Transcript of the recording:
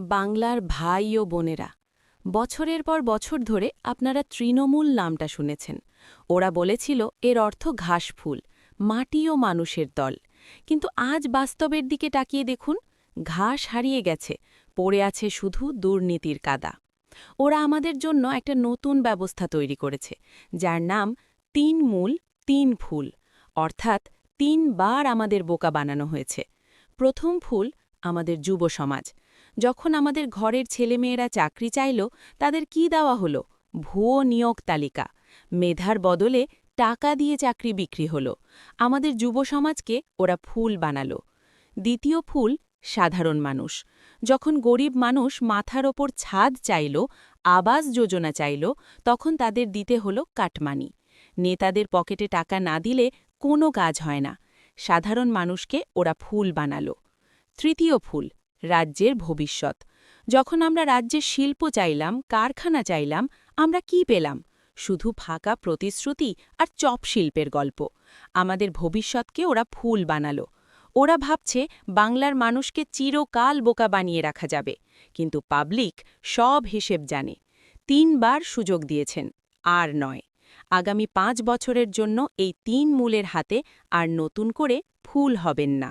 বাংলার ভাই ও বোনেরা, বছরের পর বছর ধরে আপনারা তৃণমূল নামটা শুনেছেন। ওরা বলেছিল এর অর্থ ঘাসফুল, মাটি ও মানুষের দল। কিন্তু আজ বাস্তবের দিকে তাকিয়ে দেখুন, ঘাস হারিয়ে গেছে, পড়ে আছে শুধু দুর্নীতির কাদা। ওরা আমাদের জন্য একটা নতুন ব্যবস্থা তৈরি করেছে, যার নাম ৩ মূল ৩ ফুল, অর্থাৎ ৩ বার আমাদের বোকা বানানো হয়েছে। প্রথম ফুল আমাদের যুব সমাজ। যখন আমাদের ঘরের ছেলেমেয়েরা চাকরি চাইল, তাদের কি দেওয়া হলো? ভুয়ো নিয়োগ তালিকা। মেধার বদলে টাকা দিয়ে চাকরি বিক্রি হলো। আমাদের যুব সমাজকে ওরা ফুল বানালো। দ্বিতীয় ফুল সাধারণ মানুষ। যখন গরিব মানুষ মাথার ওপর ছাদ চাইল, আবাস যোজনা চাইল, তখন তাদের দিতে হলো কাটমানি। নেতাদের পকেটে টাকা না দিলে কোনো কাজ হয় না। সাধারণ মানুষকে ওরা ফুল বানালো। তৃতীয় ফুল রাজ্যের ভবিষ্যৎ। যখন আমরা রাজ্যের শিল্প চাইলাম, কারখানা চাইলাম, আমরা কি পেলাম? শুধু ফাঁকা প্রতিশ্রুতি আর চপ শিল্পের গল্প। আমাদের ভবিষ্যৎকে ওরা ফুল বানালো। ওরা ভাবছে বাংলার মানুষকে চিরকাল বোকা বানিয়ে রাখা যাবে, কিন্তু পাবলিক সব হিসেব জানে। ৩ বার সুযোগ দিয়েছেন, আর নয়। আগামী ৫ বছরের জন্য এই ৩ মূলের হাতে আর নতুন করে ফুল হবেন না।